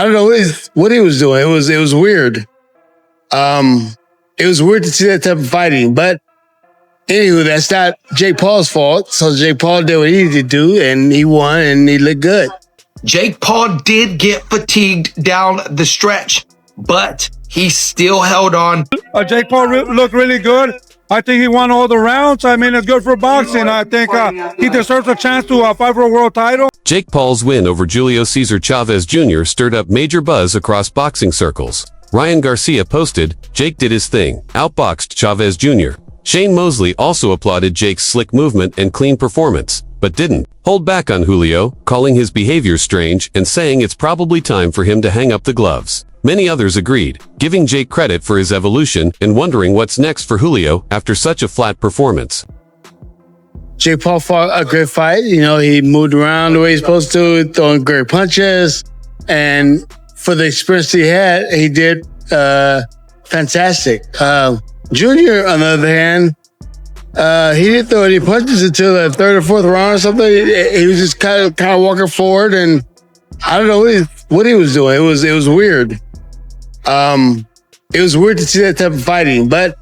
I don't know what he was doing. It was weird. It was weird to see that type of fighting. But anywho, that's not Jake Paul's fault. So Jake Paul did what he needed to do, and he won, and he looked good. Jake Paul did get fatigued down the stretch, but he still held on. Jake Paul looked really good. I think he won all the rounds. I mean, it's good for boxing. I think he deserves a chance to fight for a world title. Jake Paul's win over Julio Cesar Chavez Jr. stirred up major buzz across boxing circles. Ryan Garcia posted, "Jake did his thing, outboxed Chavez Jr." Shane Mosley also applauded Jake's slick movement and clean performance, but didn't hold back on Julio, calling his behavior strange and saying it's probably time for him to hang up the gloves. Many others agreed, giving Jake credit for his evolution and wondering what's next for Julio after such a flat performance. Jake Paul fought a great fight. You know, he moved around the way he's supposed to, throwing great punches. And for the experience he had, he did fantastic. Junior, on the other hand, he didn't throw any punches until the third or fourth round or something. He was just kind of walking forward, and I don't know what he was doing. It was weird. It was weird to see that type of fighting. But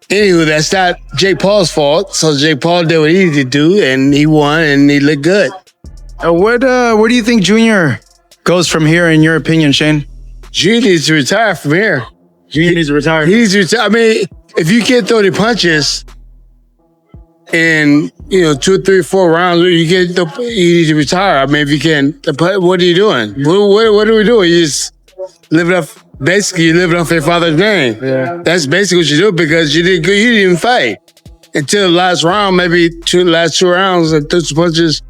anywho, that's not Jake Paul's fault. So Jake Paul did what he needed to do, and he won, and he looked good. Where do you think Junior goes from here, in your opinion, Shane? Junior needs to retire from here. Junior needs to retire. He needs to retire. I mean, if you can't throw any punches in 2, 3, 4 rounds, you need to retire. I mean, if you can't, what are you doing? What are we doing? You just living off. Basically, you're living off your father's name. Yeah. That's basically what you do, because you didn't even fight until the last round, maybe last 2 rounds, and threw some punches,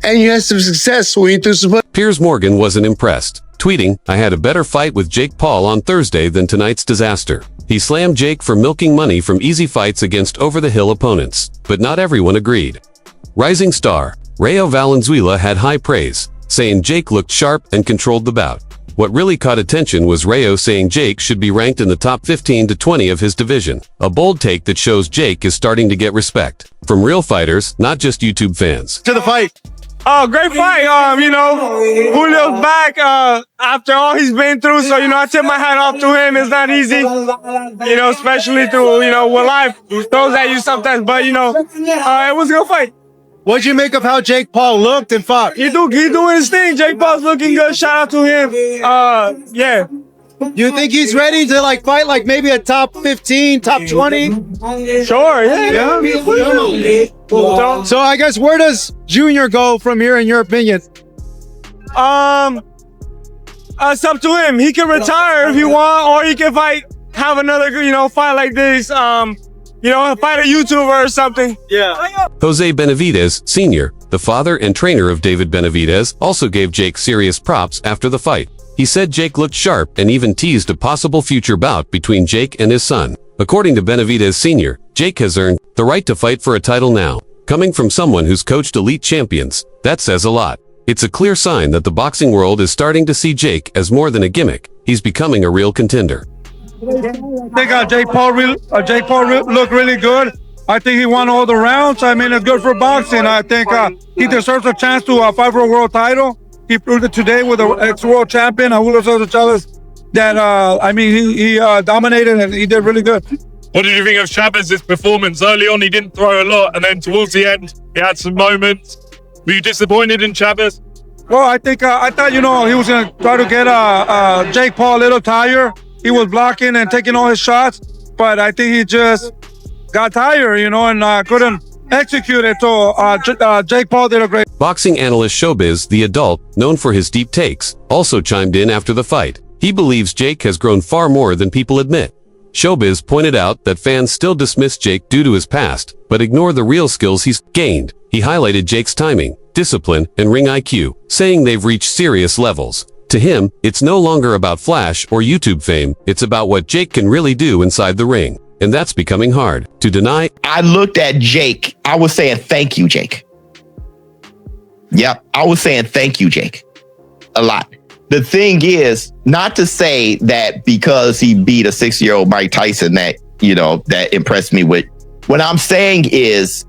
and you had some success when you threw some punches. Piers Morgan wasn't impressed, tweeting, "I had a better fight with Jake Paul on Thursday than tonight's disaster." He slammed Jake for milking money from easy fights against over-the-hill opponents, but not everyone agreed. Rising star Rayo Valenzuela had high praise, saying Jake looked sharp and controlled the bout. What really caught attention was Rayo saying Jake should be ranked in the top 15 to 20 of his division, a bold take that shows Jake is starting to get respect from real fighters, not just YouTube fans. To the fight. Oh, great fight. Julio's back after all he's been through. So, I tip my hat off to him. It's not easy, especially through, what life throws at you sometimes. But, it was a good fight. What'd you make of how Jake Paul looked and fought? He doing his thing. Jake Paul's looking good. Shout out to him. Yeah. You think he's ready to fight maybe a top 15, top 20? Sure, yeah. So I guess where does Junior go from here, in your opinion? It's up to him. He can retire if he want, or he can have another, fight like this. Fight a YouTuber or something. Yeah. Jose Benavidez Sr., the father and trainer of David Benavidez, also gave Jake serious props after the fight. He said Jake looked sharp and even teased a possible future bout between Jake and his son. According to Benavidez Sr., Jake has earned the right to fight for a title now. Coming from someone who's coached elite champions, that says a lot. It's a clear sign that the boxing world is starting to see Jake as more than a gimmick. He's becoming a real contender. I think Jake Paul looked really good. I think he won all the rounds. I mean, it's good for boxing. I think he deserves a chance to fight for a world title. He proved it today with the ex-world champion, Julio Cesar Chavez, that, he dominated and he did really good. What did you think of Chavez's performance? Early on, he didn't throw a lot, and then towards the end, he had some moments. Were you disappointed in Chavez? Well, I thought, he was going to try to get Jake Paul a little tired. He was blocking and taking all his shots, but I think he just got tired, and couldn't execute it. So Jake Paul did a great. Boxing analyst Showbiz, the adult, known for his deep takes, also chimed in after the fight. He believes Jake has grown far more than people admit. Showbiz pointed out that fans still dismiss Jake due to his past, but ignore the real skills he's gained. He highlighted Jake's timing, discipline, and ring IQ, saying they've reached serious levels. To him, it's no longer about flash or YouTube fame, it's about what Jake can really do inside the ring. And that's becoming hard to deny. I looked at Jake. I was saying, thank you, Jake. Yep, I was saying, thank you, Jake. A lot. The thing is, not to say that because he beat a 6-year-old Mike Tyson that, that impressed me with. What I'm saying is,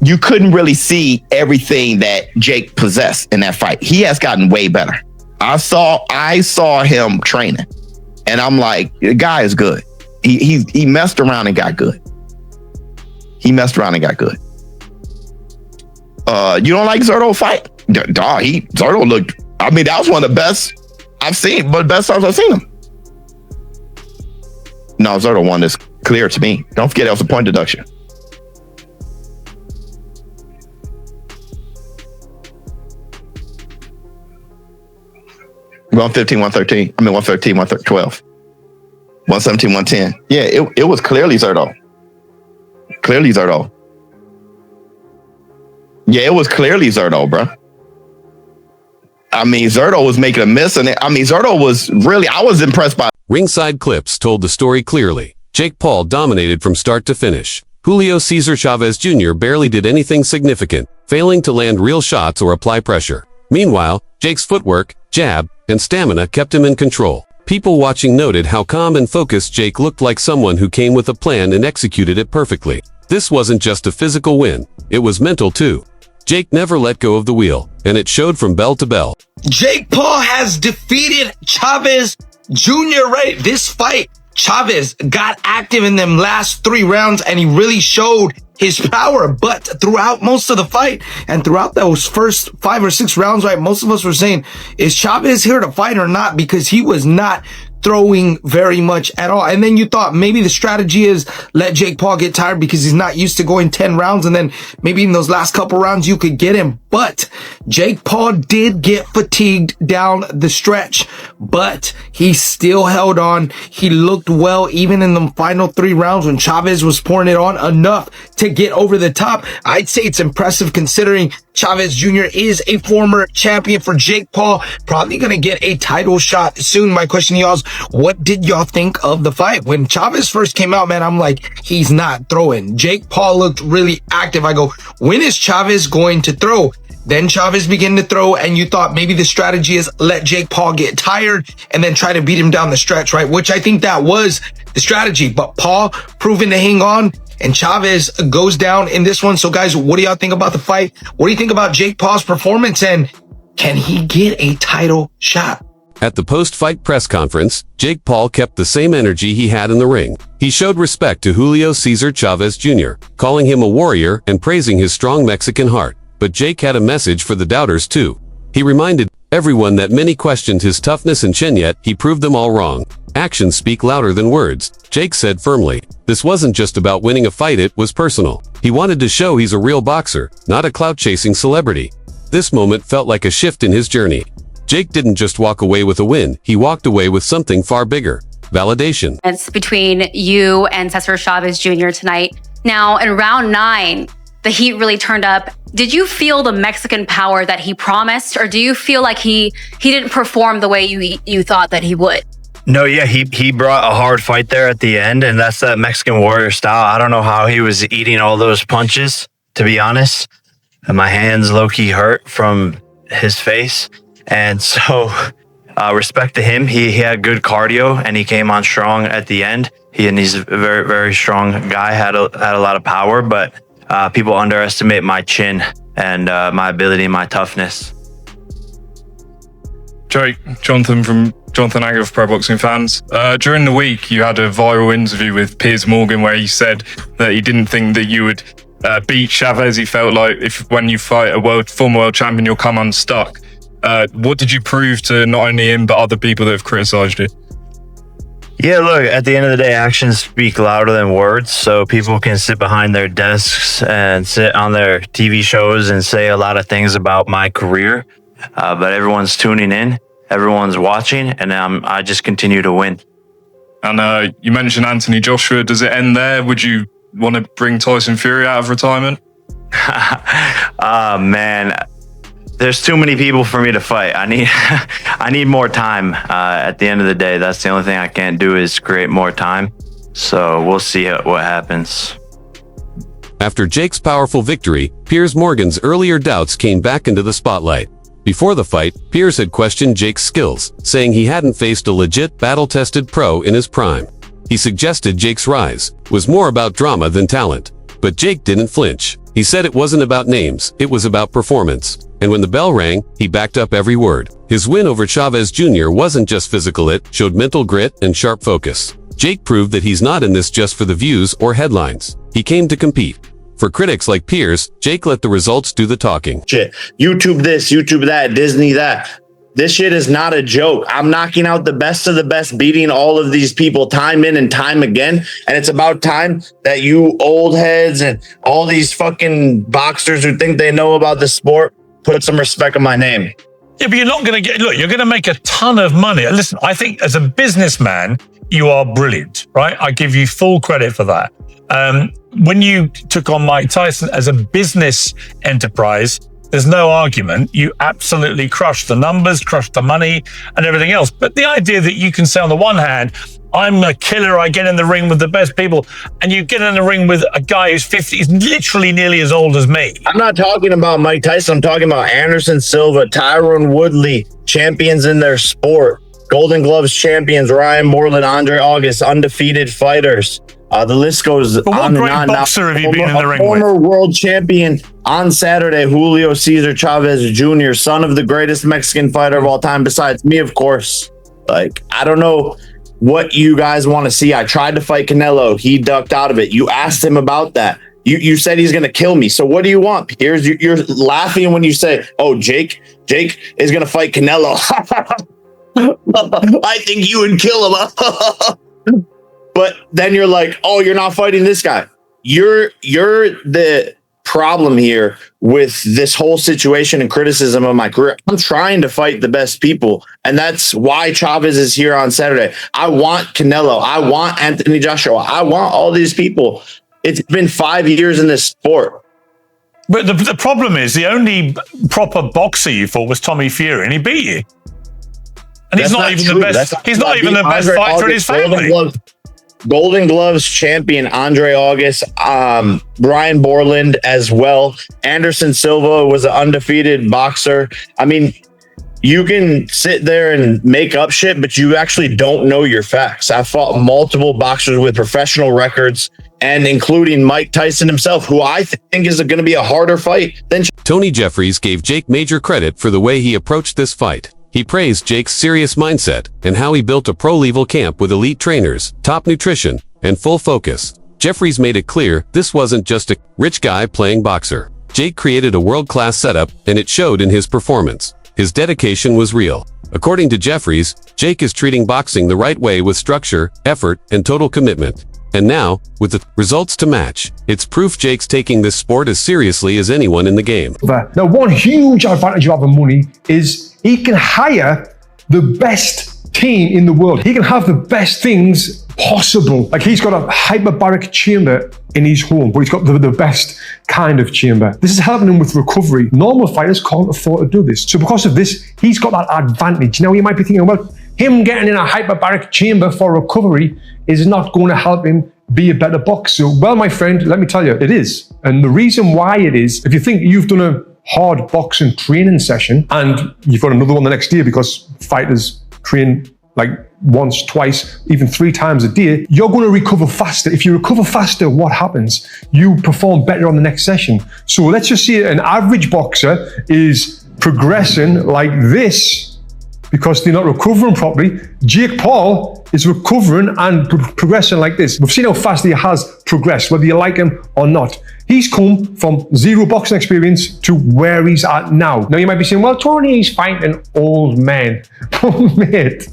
you couldn't really see everything that Jake possessed in that fight. He has gotten way better. I saw him training, and I'm like, the guy is good. He messed around and got good. You don't like Zurdo fight? Dog, Zurdo looked. I mean, that was one of the best I've seen, but best times I've seen him. No, Zurdo won this clear to me. Don't forget that was a point deduction. We're on 15, 113. I mean, 113, 112. 117, 110. Yeah, it was clearly Zurdo. Yeah, it was clearly Zurdo, bro. I mean, Zurdo was making a miss, and Zurdo was really, I was impressed by. Ringside clips told the story clearly. Jake Paul dominated from start to finish. Julio Cesar Chavez Jr. barely did anything significant, failing to land real shots or apply pressure. Meanwhile, Jake's footwork, jab, and stamina kept him in control. People watching noted how calm and focused Jake looked, like someone who came with a plan and executed it perfectly. This wasn't just a physical win, it was mental too. Jake never let go of the wheel, and it showed from bell to bell. Jake Paul has defeated Chavez Jr. Right? This fight, Chavez got active in them last 3 rounds, and he really showed his power. But throughout most of the fight, and throughout those first 5 or 6 rounds, right, most of us were saying, is Chavez here to fight or not? Because he was not throwing very much at all. And then you thought maybe the strategy is let Jake Paul get tired because he's not used to going 10 rounds. And then maybe in those last couple rounds, you could get him. But Jake Paul did get fatigued down the stretch, but he still held on. He looked well, even in the final 3 rounds when Chavez was pouring it on enough to get over the top. I'd say it's impressive considering Chavez Jr. is a former champion for Jake Paul. Probably going to get a title shot soon. My question to y'all is, what did y'all think of the fight? When Chavez first came out, man, I'm like, he's not throwing. Jake Paul looked really active. I go, when is Chavez going to throw? Then Chavez began to throw, and you thought maybe the strategy is let Jake Paul get tired and then try to beat him down the stretch, right? Which I think that was the strategy. But Paul proven to hang on, and Chavez goes down in this one. So guys, what do y'all think about the fight? What do you think about Jake Paul's performance, and can he get a title shot? At the post-fight press conference, Jake Paul kept the same energy he had in the ring. He showed respect to Julio Cesar Chavez Jr., calling him a warrior and praising his strong Mexican heart. But Jake had a message for the doubters too. He reminded everyone that many questioned his toughness and chin, yet he proved them all wrong. Actions speak louder than words, Jake said firmly. This wasn't just about winning a fight, it was personal. He wanted to show he's a real boxer, not a clout-chasing celebrity. This moment felt like a shift in his journey. Jake didn't just walk away with a win, he walked away with something far bigger. Validation. It's between you and Cesar Chavez Jr. tonight. Now, in round 9, the heat really turned up. Did you feel the Mexican power that he promised, or do you feel like he didn't perform the way you thought that he would? No, yeah, he brought a hard fight there at the end, and that's that Mexican warrior style. I don't know how he was eating all those punches, to be honest. And my hands low-key hurt from his face. And so, respect to him. He had good cardio, and he came on strong at the end. He's a very, very strong guy, had a lot of power, but people underestimate my chin and my ability and my toughness. Jake, Jonathan Agger of Pro Boxing Fans. During the week, you had a viral interview with Piers Morgan where he said that he didn't think that you would beat Chavez. He felt like when you fight a former world champion, you'll come unstuck. What did you prove to not only him, but other people that have criticized you? Yeah, look, at the end of the day, actions speak louder than words. So people can sit behind their desks and sit on their TV shows and say a lot of things about my career. But everyone's tuning in, everyone's watching, and I just continue to win. And you mentioned Anthony Joshua. Does it end there? Would you want to bring Tyson Fury out of retirement? Man, there's too many people for me to fight. I need more time. At the end of the day, that's the only thing I can't do is create more time. So we'll see what happens. After Jake's powerful victory, Piers Morgan's earlier doubts came back into the spotlight. Before the fight, Piers had questioned Jake's skills, saying he hadn't faced a legit, battle-tested pro in his prime. He suggested Jake's rise was more about drama than talent. But Jake didn't flinch. He said it wasn't about names, it was about performance. and when the bell rang, he backed up every word. His win over Chavez Jr. wasn't just physical, it showed mental grit and sharp focus. Jake proved that he's not in this just for the views or headlines. He came to compete. For critics like Piers, Jake let the results do the talking. Shit, YouTube this, YouTube that, Disney that. This shit is not a joke. I'm knocking out the best of the best, beating all of these people time in and time again. And it's about time that you old heads and all these fucking boxers who think they know about the sport put some respect on my name. Yeah, but you're not going to get, look, you're going to make a ton of money. Listen, I think as a businessman, you are brilliant, right? I give you full credit for that. When you took on Mike Tyson as a business enterprise, there's no argument. You absolutely crushed the numbers, crushed the money and everything else. But the idea that you can say on the one hand, I'm a killer, I get in the ring with the best people, and you get in the ring with a guy who's 50, he's literally nearly as old as me. I'm not talking about Mike Tyson. I'm talking about Anderson Silva, Tyron Woodley, champions in their sport. Golden Gloves champions, Ryan Moreland, Andre August, undefeated fighters. The list goes but what on great and on. boxer have you been in the ring with? Former world champion on Saturday, Julio Cesar Chavez Jr., son of the greatest Mexican fighter of all time, besides me, of course. Like, I don't know what you guys want to see. I tried to fight Canelo. He ducked out of it. You asked him about that. You said he's going to kill me. So what do you want? You're laughing when you say, oh, Jake is going to fight Canelo. I think you would kill him. But then you're like, oh, you're not fighting this guy. You're the problem here with this whole situation and criticism of my career. I'm trying to fight the best people. And that's why Chavez is here on Saturday. I want Canelo. I want Anthony Joshua. I want all these people. It's been 5 years in this sport. But the problem is the only proper boxer you fought was Tommy Fury, and he beat you. And he's not even the best. He's not even the best fighter in his family. Golden Gloves champion Andre August, Brian Borland as well. Anderson Silva was an undefeated boxer. I mean, you can sit there and make up shit, but you actually don't know your facts. I fought multiple boxers with professional records, and including Mike Tyson himself, who I think is going to be a harder fight than. Tony Jeffries gave Jake major credit for the way he approached this fight. He praised Jake's serious mindset and how he built a pro-level camp with elite trainers, top nutrition, and full focus. Jeffries made it clear this wasn't just a rich guy playing boxer. Jake created a world-class setup, and it showed in his performance. His dedication was real. According to Jeffries, Jake is treating boxing the right way with structure, effort, and total commitment. And now, with the results to match, it's proof Jake's taking this sport as seriously as anyone in the game. Now, one huge advantage of having money is he can hire the best team in the world. He can have the best things possible. Like, he's got a hyperbaric chamber in his home, but he's got the best kind of chamber. This is helping him with recovery. Normal fighters can't afford to do this. So because of this, he's got that advantage. Now, you might be thinking, well, him getting in a hyperbaric chamber for recovery is not going to help him be a better boxer. Well, my friend, let me tell you, it is. And the reason why it is, if you think you've done a hard boxing training session and you've got another one the next day because fighters train like once, twice, even 3 times a day, you're going to recover faster. If you recover faster, what happens? You perform better on the next session. So let's just say an average boxer is progressing like this because they're not recovering properly. Jake Paul is recovering and progressing like this. We've seen how fast he has progressed, whether you like him or not. He's come from 0 boxing experience to where he's at now. Now, you might be saying, well, Tony, he's fighting old men. Oh, mate.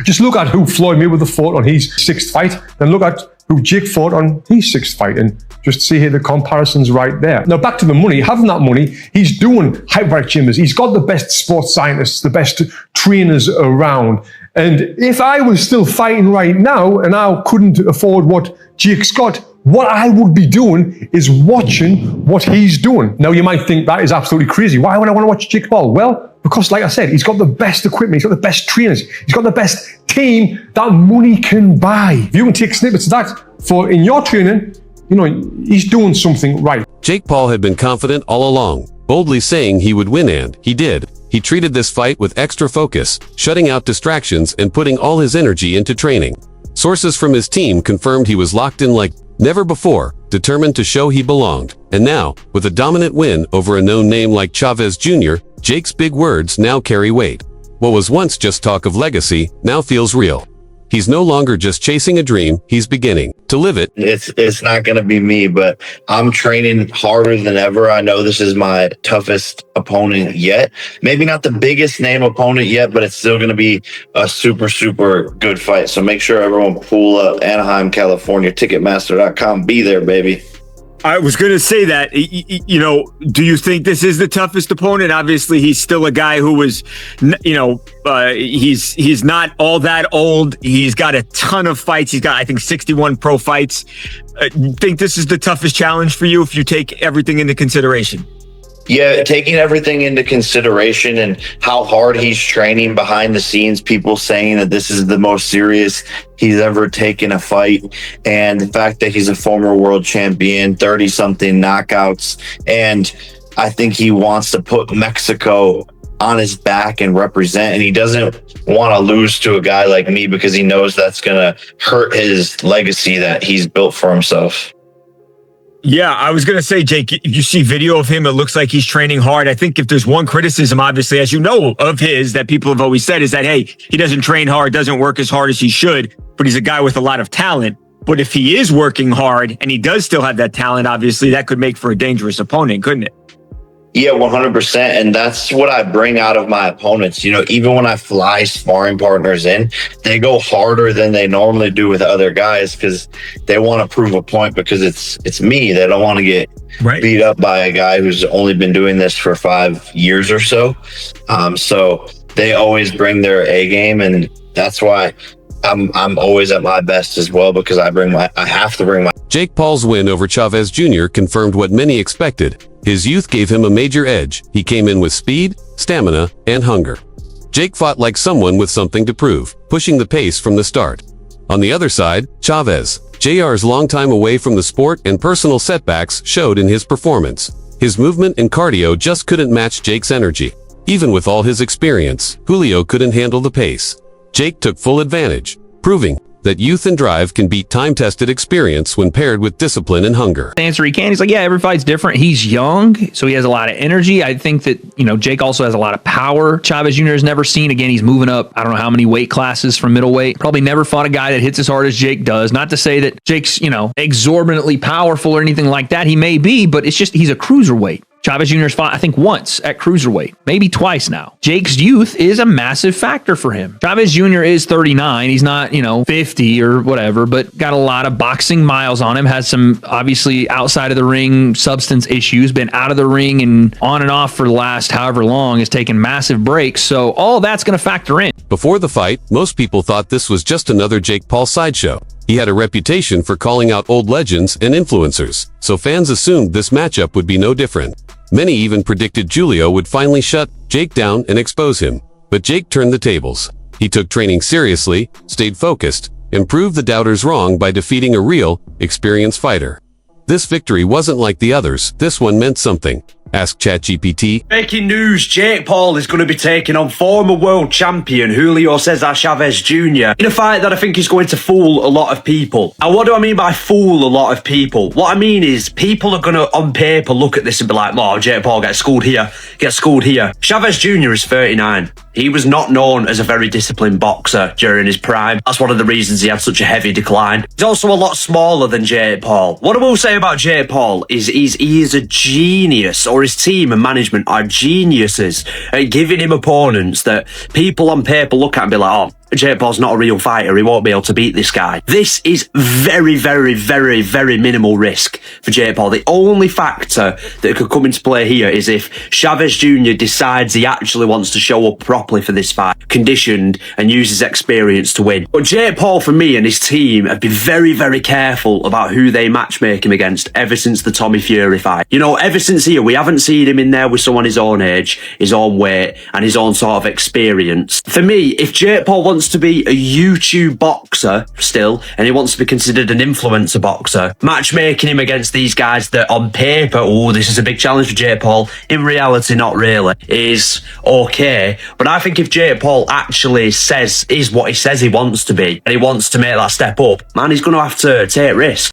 Just look at who Floyd Mayweather fought on his 6th fight, then look at who Jake fought on his 6th fight, and just see here the comparisons right there. Now, back to the money. Having that money, he's doing hyperbaric chambers. He's got the best sports scientists, the best trainers around. And if I was still fighting right now and I couldn't afford what Jake's got, what I would be doing is watching what he's doing. Now, you might think that is absolutely crazy. Why would I want to watch Jake Paul? Well, because like I said, he's got the best equipment, he's got the best trainers, he's got the best team that money can buy. If you can take snippets of that for in your training, you know, he's doing something right. Jake Paul had been confident all along, boldly saying he would win, and he did. He treated this fight with extra focus, shutting out distractions and putting all his energy into training. Sources from his team confirmed he was locked in like Never before, determined to show he belonged. And now, with a dominant win over a known name like Chavez Jr., Jake's big words now carry weight. What was once just talk of legacy now feels real. He's no longer just chasing a dream, he's beginning to live it. It's not going to be me, but I'm training harder than ever. I know this is my toughest opponent yet. Maybe not the biggest name opponent yet, but it's still going to be a super, super good fight. So make sure everyone pull up Anaheim, California, Ticketmaster.com. Be there, baby. I was going to say that, you know, do you think this is the toughest opponent? Obviously, he's still a guy who was, you know, he's not all that old. He's got a ton of fights. He's got, I think, 61 pro fights. Think this is the toughest challenge for you if you take everything into consideration? Yeah, taking everything into consideration and how hard he's training behind the scenes, people saying that this is the most serious he's ever taken a fight, and the fact that he's a former world champion, 30-something knockouts, and I think he wants to put Mexico on his back and represent, and he doesn't want to lose to a guy like me because he knows that's going to hurt his legacy that he's built for himself. Yeah, I was going to say, Jake, if you see video of him, it looks like he's training hard. I think if there's one criticism, obviously, as you know, of his that people have always said is that, hey, he doesn't train hard, doesn't work as hard as he should, but he's a guy with a lot of talent. But if he is working hard and he does still have that talent, obviously, that could make for a dangerous opponent, couldn't it? Yeah, 100%. And that's what I bring out of my opponents. You know, even when I fly sparring partners in, they go harder than they normally do with other guys because they want to prove a point because it's me. They don't want to get beat up by a guy who's only been doing this for 5 years or so. So they always bring their A game. And that's why I'm always at my best as well, because I have to bring my. Jake Paul's win over Chavez Jr. confirmed what many expected. His youth gave him a major edge. He came in with speed, stamina, and hunger. Jake fought like someone with something to prove, pushing the pace from the start. On the other side, Chavez, JR's long time away from the sport and personal setbacks showed in his performance. His movement and cardio just couldn't match Jake's energy. Even with all his experience, Julio couldn't handle the pace. Jake took full advantage, proving that youth and drive can beat time-tested experience when paired with discipline and hunger. The answer he can. He's like, yeah, every fight's different. He's young, so he has a lot of energy. I think that, you know, Jake also has a lot of power. Chavez Jr. has never seen. Again, he's moving up, I don't know how many weight classes from middleweight. Probably never fought a guy that hits as hard as Jake does. Not to say that Jake's, you know, exorbitantly powerful or anything like that. He may be, but it's just he's a cruiserweight. Chavez Jr.'s fought, I think, once at cruiserweight, maybe twice now. Jake's youth is a massive factor for him. Chavez Jr. is 39. He's not, 50 or whatever, but got a lot of boxing miles on him, has some, obviously, outside of the ring substance issues, been out of the ring and on and off for the last however long, has taken massive breaks. So all that's going to factor in. Before the fight, most people thought this was just another Jake Paul sideshow. He had a reputation for calling out old legends and influencers, so fans assumed this matchup would be no different. Many even predicted Julio would finally shut Jake down and expose him. But Jake turned the tables. He took training seriously, stayed focused, and proved the doubters wrong by defeating a real, experienced fighter. This victory wasn't like the others. This one meant something. Ask ChatGPT. Breaking news, Jake Paul is going to be taking on former world champion Julio Cesar Chavez Jr. in a fight that I think is going to fool a lot of people. And what do I mean by fool a lot of people? What I mean is people are going to, on paper, look at this and be like, oh, Jake Paul gets schooled here. Chavez Jr. is 39. He was not known as a very disciplined boxer during his prime. That's one of the reasons he had such a heavy decline. He's also a lot smaller than Jake Paul. What I will say about Jake Paul is he is a genius, or his team and management are geniuses at giving him opponents that people on paper look at and be like, oh, Jake Paul's not a real fighter. He won't be able to beat this guy. This is very, very, very, very minimal risk for Jake Paul. The only factor that could come into play here is if Chavez Jr. decides he actually wants to show up properly for this fight, conditioned, and use his experience to win. But Jake Paul, for me, and his team have been very, very careful about who they matchmake him against ever since the Tommy Fury fight. Ever since here, we haven't seen him in there with someone his own age, his own weight, and his own sort of experience. For me, if Jake Paul wants to be a YouTube boxer still, and he wants to be considered an influencer boxer, matchmaking him against these guys that on paper, oh, this is a big challenge for Jake Paul, in reality not really, is okay. But I think if Jake Paul actually is what he says he wants to be, and he wants to make that step up, man, he's going to have to take risks.